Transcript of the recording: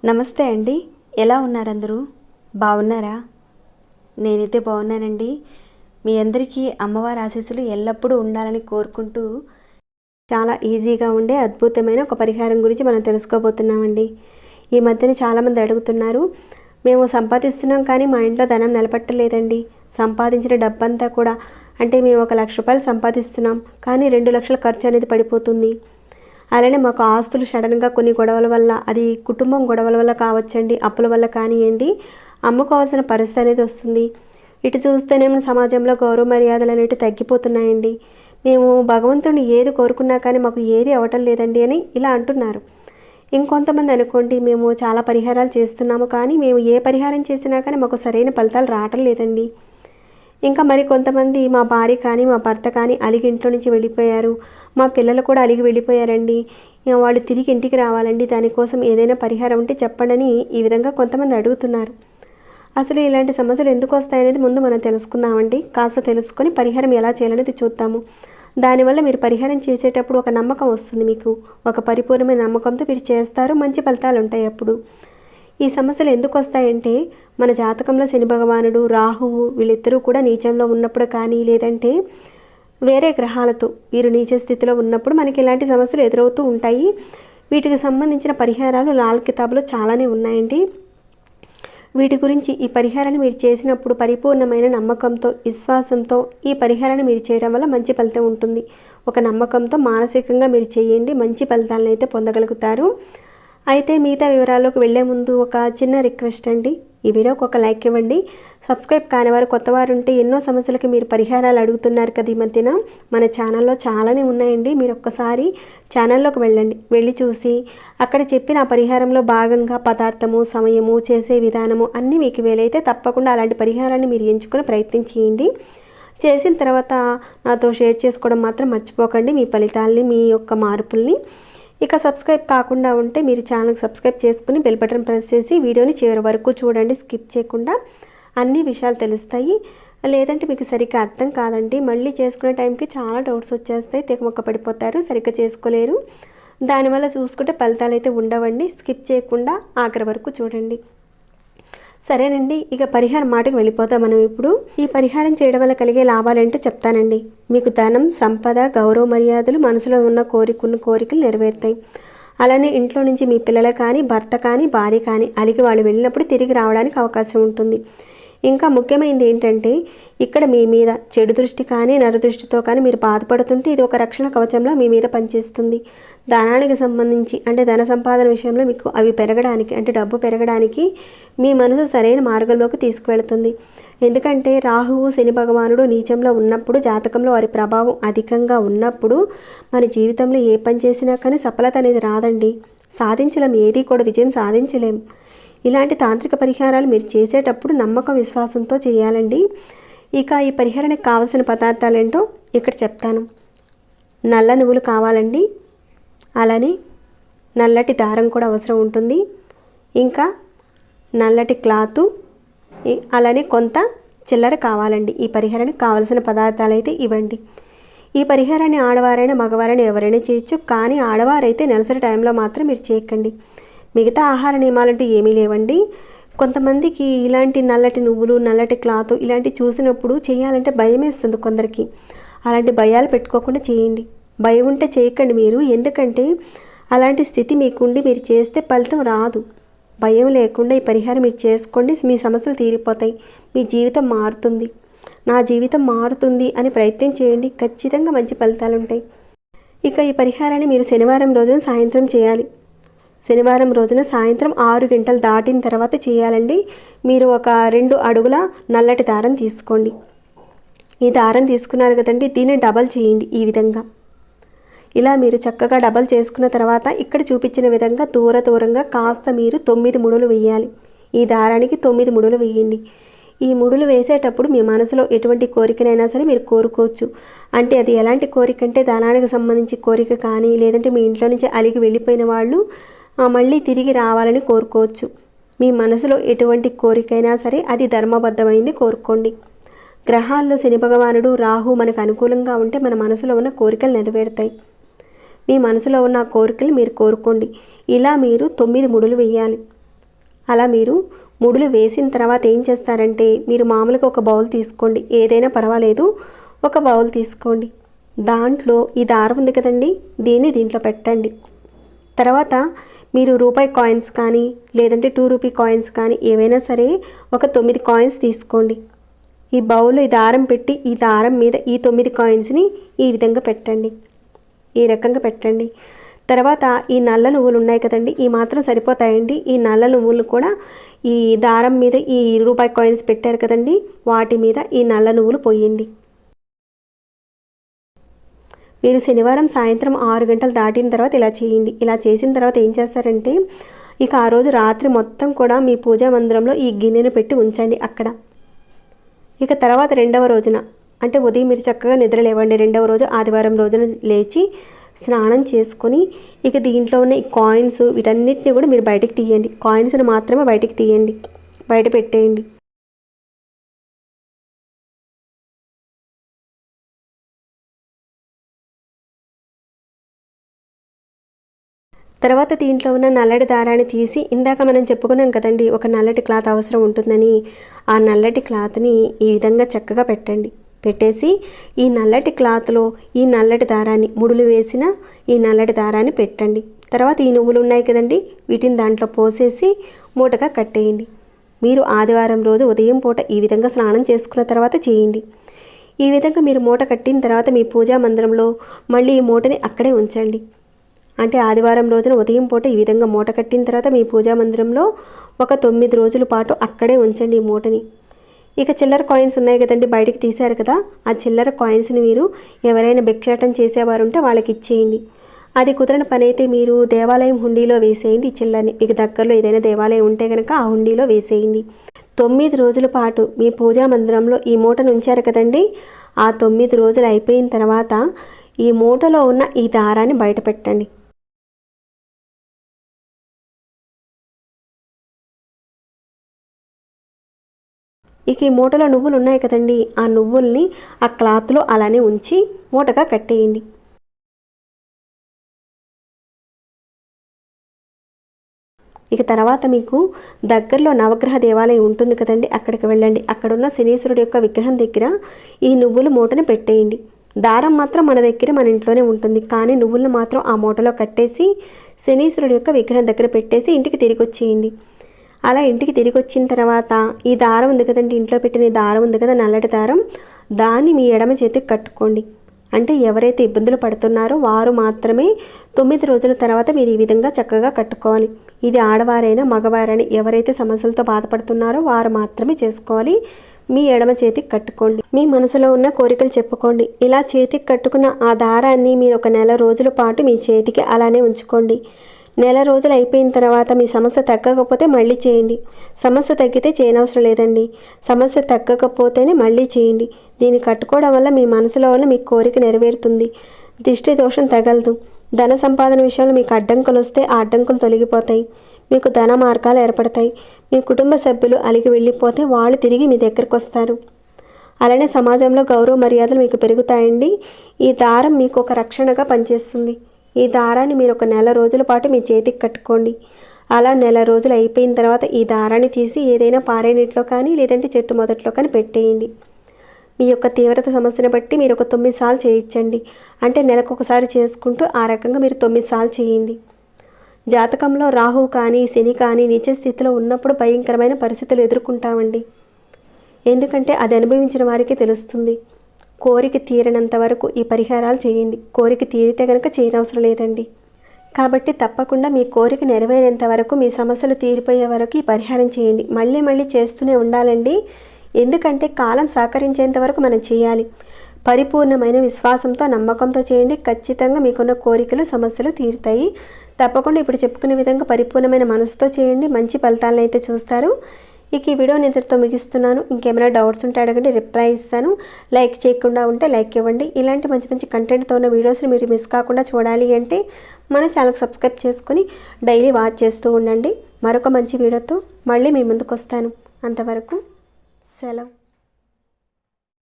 నమస్తే అండి, ఎలా ఉన్నారు అందరూ? బాగున్నారా? నేనైతే బాగున్నానండి. మీ అందరికీ అమ్మవారి ఆశీస్సులు ఎల్లప్పుడూ ఉండాలని కోరుకుంటూ చాలా ఈజీగా ఉండే అద్భుతమైన ఒక పరిహారం గురించి మనం తెలుసుకోబోతున్నామండి. ఈ మధ్యన చాలామంది అడుగుతున్నారు, మేము సంపాదిస్తున్నాం కానీ మా ఇంట్లో ధనం నిలబట్టలేదండి. సంపాదించిన డబ్బంతా కూడా అంటే మేము 1 లక్ష రూపాయలు సంపాదిస్తున్నాం కానీ 2 లక్షల ఖర్చు అనేది పడిపోతుంది. అలానే మాకు ఆస్తులు సడన్గా కొన్ని గొడవల వల్ల, అది కుటుంబం గొడవల వల్ల కావచ్చండి, అప్పుల వల్ల కానివ్వండి, అమ్ముకోవాల్సిన పరిస్థితి అనేది వస్తుంది. ఇటు చూస్తేనేమో సమాజంలో గౌరవ మర్యాదలు అనేవి తగ్గిపోతున్నాయండి. మేము భగవంతుడిని ఏది కోరుకున్నా కానీ మాకు ఏది అవ్వటం లేదండి అని ఇలా అంటున్నారు. ఇంకొంతమంది అనుకోండి, మేము చాలా పరిహారాలు చేస్తున్నాము కానీ మేము ఏ పరిహారం చేసినా కానీ మాకు సరైన ఫలితాలు రావటం లేదండి. ఇంకా మరి కొంతమంది, మా భార్య కానీ మా భర్త కానీ అలిగి ఇంట్లో నుంచి వెళ్ళిపోయారు, మా పిల్లలు కూడా అలిగి వెళ్ళిపోయారండి, వాళ్ళు తిరిగి ఇంటికి రావాలండి, దానికోసం ఏదైనా పరిహారం ఉంటే చెప్పండి అని ఈ విధంగా కొంతమంది అడుగుతున్నారు. అసలు ఇలాంటి సమస్యలు ఎందుకు వస్తాయనేది ముందు మనం తెలుసుకుందామండి. కాస్త తెలుసుకొని పరిహారం ఎలా చేయాలనేది చూద్దాము. దానివల్ల మీరు పరిహారం చేసేటప్పుడు ఒక నమ్మకం వస్తుంది, మీకు ఒక పరిపూర్ణమైన నమ్మకంతో మీరు చేస్తారు, మంచి ఫలితాలు ఉంటాయి. అప్పుడు ఈ సమస్యలు ఎందుకు వస్తాయంటే, మన జాతకంలో శని భగవానుడు, రాహువు వీళ్ళిద్దరూ కూడా నీచంలో ఉన్నప్పుడు కానీ, లేదంటే వేరే గ్రహాలతో వీరు నీచ స్థితిలో ఉన్నప్పుడు మనకి ఇలాంటి సమస్యలు ఎదురవుతూ ఉంటాయి. వీటికి సంబంధించిన పరిహారాలు లాల్ కితాబ్లో చాలానే ఉన్నాయండి. వీటి గురించి ఈ పరిహారాన్ని మీరు చేసినప్పుడు పరిపూర్ణమైన నమ్మకంతో, విశ్వాసంతో ఈ పరిహారాన్ని మీరు చేయడం వల్ల మంచి ఫలితం ఉంటుంది. ఒక నమ్మకంతో మానసికంగా మీరు చేయండి, మంచి ఫలితాలను అయితే పొందగలుగుతారు. అయితే మిగతా వివరాల్లోకి వెళ్ళే ముందు ఒక చిన్న రిక్వెస్ట్ అండి, ఈ వీడియోకి ఒక లైక్ ఇవ్వండి. సబ్స్క్రైబ్ కాని వారు, కొత్త వారు ఉంటే ఎన్నో సమస్యలకి మీరు పరిహారాలు అడుగుతున్నారు కదా ఈ మధ్యన, మన ఛానల్లో చాలానే ఉన్నాయండి. మీరు ఒక్కసారి ఛానల్లోకి వెళ్ళి చూసి అక్కడ చెప్పిన ఆ పరిహారంలో భాగంగా పదార్థము, సమయము, చేసే విధానము అన్నీ మీకు వీలైతే తప్పకుండా అలాంటి పరిహారాన్ని మీరు ఎంచుకొని ప్రయత్నం చేయండి. చేసిన తర్వాత నాతో షేర్ చేసుకోవడం మాత్రం మర్చిపోకండి, మీ ఫలితాలని, మీ యొక్క మార్పుల్ని. ఇక సబ్స్క్రైబ్ కాకుండా ఉంటే మీరు ఛానల్కి సబ్స్క్రైబ్ చేసుకుని బెల్ బటన్ ప్రెస్ చేసి వీడియోని చివరి వరకు చూడండి, స్కిప్ చేయకుండా. అన్ని విషయాలు తెలుస్తాయి. లేదంటే మీకు సరిగ్గా అర్థం కాదండి, మళ్ళీ చేసుకునే టైంకి చాలా డౌట్స్ వచ్చేస్తాయి, తెగమొక్క పడిపోతారు, సరిగ్గా చేసుకోలేరు. దానివల్ల చూసుకుంటే ఫలితాలు అయితే ఉండవండి. స్కిప్ చేయకుండా ఆఖరి వరకు చూడండి. సరేనండి, ఇక పరిహారం మాటకు వెళ్ళిపోతాం మనం ఇప్పుడు. ఈ పరిహారం చేయడం వల్ల కలిగే లాభాలేంటో చెప్తానండి. మీకు ధనం, సంపద, గౌరవ మర్యాదలు, మనసులో ఉన్న కోరికలు నెరవేరుతాయి. అలానే ఇంట్లో నుంచి మీ పిల్లలు కానీ, భర్త కానీ, భార్య కానీ అలిగి వాళ్ళు వెళ్ళినప్పుడు తిరిగి రావడానికి అవకాశం ఉంటుంది. ఇంకా ముఖ్యమైనది ఏంటంటే, ఇక్కడ మీ మీద చెడు దృష్టి కానీ, నరదృష్టితో కానీ మీరు బాధపడుతుంటే ఇది ఒక రక్షణ కవచంలో మీ మీద పనిచేస్తుంది. ధనానికి సంబంధించి అంటే ధన సంపాదన విషయంలో మీకు అవి పెరగడానికి, అంటే డబ్బు పెరగడానికి మీ మనసు సరైన మార్గంలోకి తీసుకువెళుతుంది. ఎందుకంటే రాహువు, శని భగవానుడు నీచంలో ఉన్నప్పుడు, జాతకంలో వారి ప్రభావం అధికంగా ఉన్నప్పుడు మన జీవితంలో ఏ పని చేసినా కానీ సఫలత అనేది రాదండి, సాధించలేం, ఏది కూడా విజయం సాధించలేం. ఇలాంటి తాంత్రిక పరిహారాలు మీరు చేసేటప్పుడు నమ్మకం, విశ్వాసంతో చేయాలండి. ఇక ఈ పరిహారానికి కావాల్సిన పదార్థాలు ఏంటో ఇక్కడ చెప్తాను. నల్ల నువ్వులు కావాలండి, అలానే నల్లటి దారం కూడా అవసరం ఉంటుంది, ఇంకా నల్లటి క్లాతు, అలానే కొంత చిల్లర కావాలండి. ఈ పరిహారానికి కావాల్సిన పదార్థాలు అయితే ఇవ్వండి. ఈ పరిహారాన్ని ఆడవారైనా మగవారైనా ఎవరైనా చేయొచ్చు, కానీ ఆడవారైతే నెలసరి టైంలో మాత్రం మీరు చేయకండి. మిగతా ఆహార నియమాలంటూ ఏమీ లేవండి. కొంతమందికి ఇలాంటి నల్లటి నువ్వులు, నల్లటి క్లాత్ ఇలాంటి చూసినప్పుడు చేయాలంటే భయం వేస్తుంది కొందరికి. అలాంటి భయాలు పెట్టుకోకుండా చేయండి. భయం ఉంటే చేయకండి మీరు, ఎందుకంటే అలాంటి స్థితి మీకుండి మీరు చేస్తే ఫలితం రాదు. భయం లేకుండా ఈ పరిహారం మీరు చేసుకోండి, మీ సమస్యలు తీరిపోతాయి, మీ జీవితం మారుతుంది. నా జీవితం మారుతుంది అని ప్రయత్నం చేయండి, ఖచ్చితంగా మంచి ఫలితాలు ఉంటాయి. ఇక ఈ పరిహారాన్ని మీరు శనివారం రోజున సాయంత్రం చేయాలి. శనివారం రోజున సాయంత్రం 6 గంటలు దాటిన తర్వాత చేయాలండి. మీరు ఒక 2 అడుగుల నల్లటి దారం తీసుకోండి. ఈ దారం తీసుకున్నారు కదండి, దీన్ని డబల్ చేయండి. ఈ విధంగా ఇలా మీరు చక్కగా డబల్ చేసుకున్న తర్వాత ఇక్కడ చూపించిన విధంగా దూరంగా కాస్త మీరు 9 ముడులు వేయాలి. ఈ దారానికి 9 ముడులు వేయండి. ఈ ముడులు వేసేటప్పుడు మీ మనసులో ఎటువంటి కోరికనైనా సరే మీరు కోరుకోవచ్చు. అంటే అది ఎలాంటి కోరిక అంటే ధనానికి సంబంధించి కోరిక కానీ, లేదంటే మీ ఇంట్లో నుంచి అలిగి వెళ్ళిపోయిన వాళ్ళు మళ్ళీ తిరిగి రావాలని కోరుకోవచ్చు. మీ మనసులో ఎటువంటి కోరికైనా సరే అది ధర్మబద్ధమైంది కోరుకోండి. గ్రహాల్లో శని భగవానుడు రాహు మనకు అనుకూలంగా ఉంటే మన మనసులో ఉన్న కోరికలు నెరవేరుతాయి. మీ మనసులో ఉన్న కోరికలు మీరు కోరుకోండి. ఇలా మీరు 9 ముడులు వేయాలి. అలా మీరు ముడులు వేసిన తర్వాత ఏం చేస్తారంటే, మీరు మామూలుగా ఒక బౌల్ తీసుకోండి, ఏదైనా పర్వాలేదు, ఒక బౌల్ తీసుకోండి. దాంట్లో ఈ దారం ఉంది కదండి, దీంట్లో పెట్టండి. తర్వాత మీరు రూపాయి కాయిన్స్ కానీ లేదంటే 2 రూపీ కాయిన్స్ కానీ ఏవైనా సరే ఒక 9 కాయిన్స్ తీసుకోండి. ఈ బౌల్లో ఈ దారం పెట్టి ఈ దారం మీద ఈ 9 కాయిన్స్ని ఈ విధంగా పెట్టండి, ఈ రకంగా పెట్టండి. తర్వాత ఈ నల్ల నువ్వులు ఉన్నాయి కదండి, ఈ మాత్రం సరిపోతాయండి. ఈ నల్ల నువ్వులు కూడా ఈ దారం మీద ఈ రూపాయి కాయిన్స్ పెట్టారు కదండి, వాటి మీద ఈ నల్ల నువ్వులు పోయండి. మీరు శనివారం సాయంత్రం 6 గంటలు దాటిన తర్వాత ఇలా చేయండి. ఇలా చేసిన తర్వాత ఏం చేస్తారంటే, ఇక ఆ రోజు రాత్రి మొత్తం కూడా మీ పూజా మందిరంలో ఈ గిన్నెను పెట్టి ఉంచండి అక్కడ. ఇక తర్వాత రెండవ రోజున అంటే ఉదయం మీరు చక్కగా నిద్ర లేవండి. రెండవ రోజు ఆదివారం రోజున లేచి స్నానం చేసుకొని ఇక దీంట్లో ఉన్న ఈ కాయిన్స్ వీటన్నిటిని కూడా మీరు బయటకు తీయండి. కాయిన్స్ని మాత్రమే బయటకు తీయండి, బయట పెట్టేయండి. తర్వాత దీంట్లో ఉన్న నల్లటి దారాన్ని తీసి, ఇందాక మనం చెప్పుకున్నాం కదండి ఒక నల్లటి క్లాత్ అవసరం ఉంటుందని, ఆ నల్లటి క్లాత్ని ఈ విధంగా చక్కగా పెట్టండి. పెట్టేసి ఈ నల్లటి క్లాత్లో ఈ నల్లటి దారాన్ని, ముడులు వేసిన ఈ నల్లటి దారాన్ని పెట్టండి. తర్వాత ఈ నువ్వులు ఉన్నాయి కదండి, వీటిని దాంట్లో పోసేసి మూటగా కట్టేయండి. మీరు ఆదివారం రోజు ఉదయం పూట ఈ విధంగా స్నానం చేసుకున్న తర్వాత చేయండి. ఈ విధంగా మీరు మూట కట్టిన తర్వాత మీ పూజా మందిరంలో మళ్ళీ ఈ మూటని అక్కడే ఉంచండి. అంటే ఆదివారం రోజున ఉదయం పూట ఈ విధంగా మూట కట్టిన తర్వాత మీ పూజా మందిరంలో ఒక 9 రోజుల పాటు అక్కడే ఉంచండి ఈ మూటని. ఇక చిల్లర కాయిన్స్ ఉన్నాయి కదండి, బయటికి తీశారు కదా, ఆ చిల్లర కాయిన్స్ని మీరు ఎవరైనా భిక్షాటం చేసేవారు ఉంటే వాళ్ళకి ఇచ్చేయండి. అది కుదరని పని అయితే మీరు దేవాలయం హుండీలో వేసేయండి. ఈ చిల్లరని మీకు దగ్గరలో ఏదైనా దేవాలయం ఉంటే కనుక ఆ హుండీలో వేసేయండి. 9 రోజుల పాటు మీ పూజా మందిరంలో ఈ మూటను ఉంచారు కదండి, ఆ 9 రోజులు అయిపోయిన తర్వాత ఈ మూటలో ఉన్న ఈ దారాన్ని బయట పెట్టండి. ఇక ఈ మూటలో నువ్వులు ఉన్నాయి కదండి, ఆ నువ్వుల్ని ఆ క్లాత్లో అలానే ఉంచి మూటగా కట్టేయండి. ఇక తర్వాత మీకు దగ్గరలో నవగ్రహ దేవాలయం ఉంటుంది కదండి, అక్కడికి వెళ్ళండి. అక్కడున్న శనీశ్వరుడు యొక్క విగ్రహం దగ్గర ఈ నువ్వుల మూటని పెట్టేయండి. దారం మాత్రం మన దగ్గర మన ఇంట్లోనే ఉంటుంది, కానీ నువ్వులను మాత్రం ఆ మూటలో కట్టేసి శనీశ్వరుడు యొక్క విగ్రహం దగ్గర పెట్టేసి ఇంటికి తిరిగి వచ్చేయండి. అలా ఇంటికి తిరిగి వచ్చిన తర్వాత ఈ దారం ఉంది కదండి, ఇంట్లో పెట్టిన దారం ఉంది కదా నల్లటి దారం, దాన్ని మీ ఎడమ చేతికి కట్టుకోండి. అంటే ఎవరైతే ఇబ్బందులు పడుతున్నారో వారు మాత్రమే 9 రోజుల తర్వాత మీరు ఈ విధంగా చక్కగా కట్టుకోవాలి. ఇది ఆడవారైనా మగవారైనా ఎవరైతే సమస్యలతో బాధపడుతున్నారో వారు మాత్రమే చేసుకోవాలి. మీ ఎడమ చేతికి కట్టుకోండి. మీ మనసులో ఉన్న కోరికలు చెప్పుకోండి. ఇలా చేతికి కట్టుకున్న ఆ దారాన్ని మీరు ఒక నెల రోజుల పాటు మీ చేతికి అలానే ఉంచుకోండి. నెల రోజులు అయిపోయిన తర్వాత మీ సమస్య తగ్గకపోతే మళ్ళీ చేయండి. సమస్య తగ్గితే చేయనవసరం లేదండి. సమస్య తగ్గకపోతేనే మళ్ళీ చేయండి. దీన్ని కట్టుకోవడం వల్ల మీ మనసులో ఉన్న మీ కోరిక నెరవేరుతుంది. దిష్టి దోషం తగలదు. ధన సంపాదన విషయంలో మీకు అడ్డంకులు వస్తే ఆ అడ్డంకులు తొలగిపోతాయి. మీకు ధన మార్గాలు ఏర్పడతాయి. మీ కుటుంబ సభ్యులు అలిగి వెళ్ళిపోతే వాళ్ళు తిరిగి మీ దగ్గరకు వస్తారు. అలానే సమాజంలో గౌరవ మర్యాదలు మీకు పెరుగుతాయండి. ఈ దారం మీకు ఒక రక్షణగా పనిచేస్తుంది. ఈ దారాన్ని మీరు ఒక నెల రోజుల పాటు మీ చేతికి కట్టుకోండి. అలా నెల రోజులు అయిపోయిన తర్వాత ఈ దారాన్ని తీసి ఏదైనా పారే నీటిలో కానీ లేదంటే చెట్టు మొదట్లో కానీ పెట్టేయండి. మీ యొక్క తీవ్రత సమస్యను బట్టి మీరు ఒక 9 సార్లు చేయించండి. అంటే నెలకు ఒకసారి చేసుకుంటూ ఆ రకంగా మీరు 9 సార్లు చేయండి. జాతకంలో రాహు కానీ శని కానీ నీచ స్థితిలో ఉన్నప్పుడు భయంకరమైన పరిస్థితులు ఎదుర్కొంటామండి. ఎందుకంటే అది అనుభవించిన వారికి తెలుస్తుంది. కోరిక తీరినంత వరకు ఈ పరిహారాలు చేయండి. కోరిక తీరితే కనుక చేయనవసరం లేదండి. కాబట్టి తప్పకుండా మీ కోరిక నెరవేరేంత వరకు, మీ సమస్యలు తీరిపోయే వరకు ఈ పరిహారం చేయండి. మళ్ళీ మళ్ళీ చేస్తూనే ఉండాలండి. ఎందుకంటే కాలం సహకరించేంత వరకు మనం చేయాలి. పరిపూర్ణమైన విశ్వాసంతో నమ్మకంతో చేయండి. ఖచ్చితంగా మీకున్న కోరికలు సమస్యలు తీరుతాయి. తప్పకుండా ఇప్పుడు చెప్పుకునే విధంగా పరిపూర్ణమైన మనసుతో చేయండి. మంచి ఫలితాలను అయితే చూస్తారు. ఇక ఈ వీడియోని ఇంతటితో ముగిస్తున్నాను. ఇంకేమైనా డౌట్స్ ఉంటే అడగండి, రిప్లై ఇస్తాను. లైక్ చేయకుండా ఉంటే లైక్ ఇవ్వండి. ఇలాంటి మంచి మంచి కంటెంట్తో ఉన్న వీడియోస్ని మీరు మిస్ కాకుండా చూడాలి అంటే మన ఛానల్కి సబ్స్క్రైబ్ చేసుకుని డైలీ వాచ్ చేస్తూ ఉండండి. మరొక మంచి వీడియోతో మళ్ళీ మీ ముందుకు వస్తాను. అంతవరకు సెలవు.